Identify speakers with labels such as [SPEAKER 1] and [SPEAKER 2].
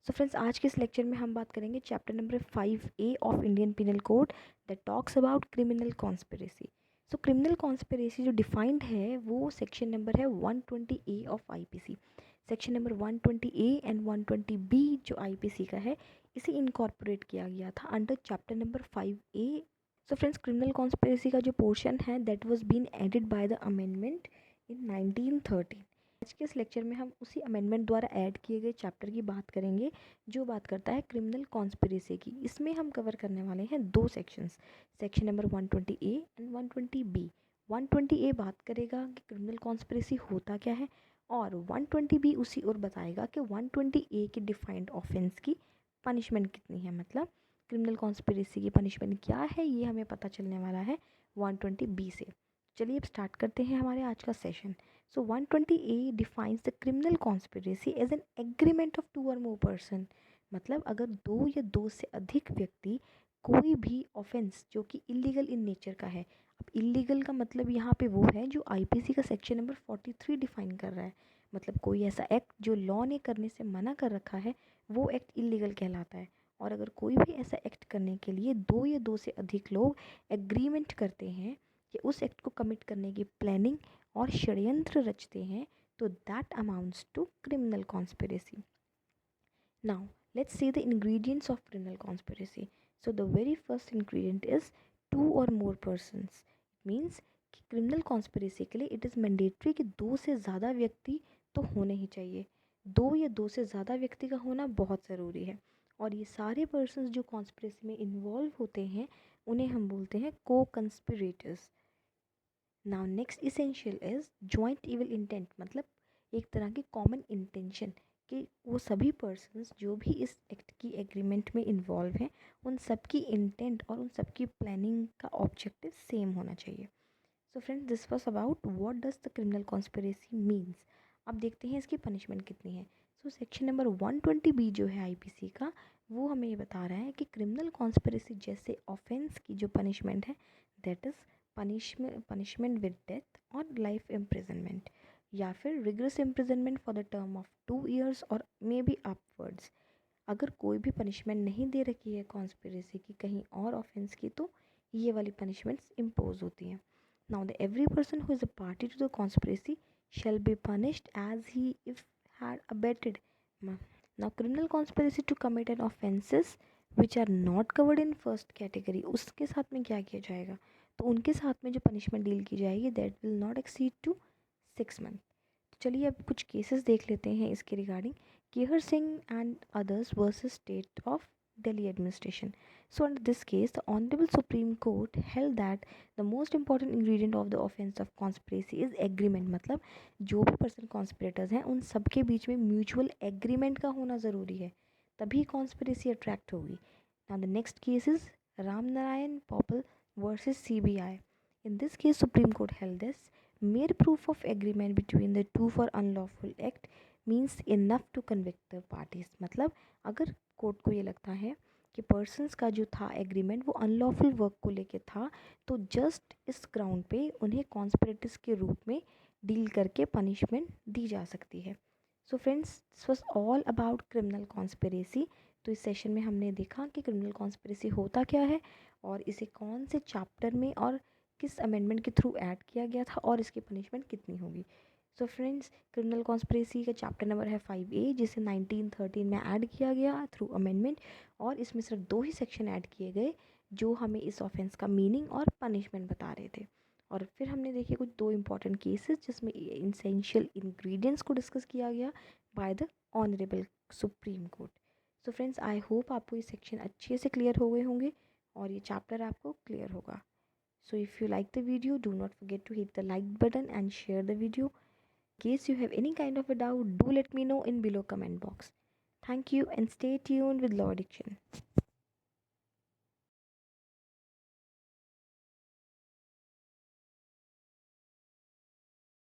[SPEAKER 1] So friends, आज के इस लेक्चर में हम बात करेंगे chapter number 5A of Indian penal code that talks about criminal conspiracy. So criminal conspiracy जो डिफाइंड है वो सेक्शन नंबर है 120A of IPC. Section number 120A and 120B जो आईपीसी का है, इसे इनकॉर्पोरेट किया गया था under chapter number 5A। So friends, criminal conspiracy का जो पोर्शन है that was been added by the amendment in 1913। आज के इस लेक्चर में हम उसी अमेंडमेंट द्वारा ऐड किए गए चैप्टर की बात करेंगे जो बात करता है क्रिमिनल कॉन्स्पिरेसी की। इसमें हम कवर करने वाले हैं दो sections, section number 120A and 120B। 120A बात करेगा कि क्रिमिनल कॉन्स्पिरेसी होता क्या है, और 120B उसी और बताएगा कि 120A के डिफाइंड ऑफेंस की पनिशमेंट कितनी है, मतलब क्रिमिनल कॉन्स्पिरेसी की पनिशमेंट क्या है, ये हमें पता चलने वाला है 120B से। चलिए अब स्टार्ट करते हैं हमारे आज का session. So 120A defines the criminal conspiracy as an agreement of two or more person। मतलब अगर दो या दो से अधिक व्यक्ति कोई भी ऑफेंस जो कि इलीगल इन नेचर का है। अब इलीगल का मतलब यहाँ पे वो है जो आईपीसी का सेक्शन नंबर 43 डिफाइन कर रहा है। मतलब कोई ऐसा एक्ट जो लॉ ने करने से मना कर रखा है वो एक्ट इलीगल कहलाता है। और अगर कोई भी ऐसा एक्ट करने के लिए दो या दो से अधिक लोग एग्रीमेंट करते हैं कि उस एक्ट को कमिट करने की प्लानिंग और षड्यंत्र रचते हैं, तो that amounts to criminal conspiracy. Now let's see the ingredients of criminal conspiracy. So the very first ingredient is two or more persons. It means कि क्रिमिनल कॉन्स्पिरेसी के लिए इट इज़ मैंडेटरी कि दो से ज़्यादा व्यक्ति तो होने ही चाहिए। दो या दो से ज़्यादा व्यक्ति का होना बहुत ज़रूरी है। और ये सारे पर्सन्स जो कॉन्स्पिरेसी में इन्वॉल्व होते हैं उन्हें हम बोलते हैं को conspirators. Now next essential is joint evil intent, मतलब एक तरह की कॉमन इंटेंशन कि वो सभी पर्सन्स जो भी इस एक्ट की एग्रीमेंट में इन्वॉल्व हैं उन सब की इंटेंट और उन सब की प्लानिंग का ऑब्जेक्टिव सेम होना चाहिए। So friends, this was about what does the criminal conspiracy means. अब देखते हैं इसकी पनिशमेंट कितनी है। सो सेक्शन नंबर 120B जो है आईपीसी का, वो हमें ये बता रहा है कि क्रिमिनल कॉन्स्पिरेसी जैसे ऑफेंस की जो पनिशमेंट है that is punishment with death और लाइफ इम्प्रिजनमेंट, या फिर rigorous imprisonment for the term of 2 years और मे बी अपवर्ड्स। अगर कोई भी पनिशमेंट नहीं दे रखी है कॉन्स्पिरेसी की कहीं और ऑफेंस की, तो ये वाली पनिशमेंट्स इम्पोज होती हैं। Now, the every person who is a party to the conspiracy shall be punished as he if had abetted. Now, criminal conspiracy to commit an offences which are not covered in first category, उसके साथ में क्या किया जाएगा, तो उनके साथ में जो पनिशमेंट डील की जाएगी that will not exceed to 6 months। तो चलिए अब कुछ केसेस देख लेते हैं इसके regarding. Kehar Singh and others versus state of Delhi administration. So under this case, the Honorable Supreme Court held that the most important ingredient of the offense of conspiracy is agreement। मतलब जो भी पर्सन कॉन्स्पिरेटर्स हैं उन सब के बीच में mutual agreement का होना ज़रूरी है, तभी कॉन्स्पिरेसी अट्रैक्ट होगी। Now the next case is Ram Narayan Popli versus CBI. In this case, Supreme Court held this mere proof of agreement between the two for unlawful act means enough to convict the parties। मतलब अगर court को ये लगता है कि persons का जो था एग्रीमेंट वो अनलॉफुल वर्क को लेके था, तो जस्ट इस ग्राउंड पे उन्हें कॉन्स्पिरेटर्स के रूप में डील करके पनिशमेंट दी जा सकती है। So friends, this was all about criminal conspiracy. तो इस सेशन में हमने देखा कि क्रिमिनल कॉन्स्पिरेसी होता क्या है और इसे कौन से चैप्टर में और किस अमेंडमेंट के थ्रू ऐड किया गया था और इसकी पनिशमेंट कितनी होगी। सो फ्रेंड्स, क्रिमिनल कॉन्स्पिरेसी का चैप्टर नंबर है 5A जिसे 1913 में ऐड किया गया थ्रू अमेंडमेंट, और इसमें सिर्फ दो ही सेक्शन ऐड किए गए जो हमें इस ऑफेंस का मीनिंग और पनिशमेंट बता रहे थे। और फिर हमने देखे कुछ दो इंपॉर्टेंट केसेस जिसमें इसेंशियल इंग्रेडिएंट्स को डिस्कस किया गया by the honourable supreme court. So friends, I hope आपको ये सेक्शन अच्छे से क्लियर हो गए होंगे और ये चैप्टर आपको क्लियर होगा। So if you like the video, do not forget to hit the like button and share the video. In case you have any kind of a doubt, do let me know in below comment box. Thank you and stay tuned with Law Addiction.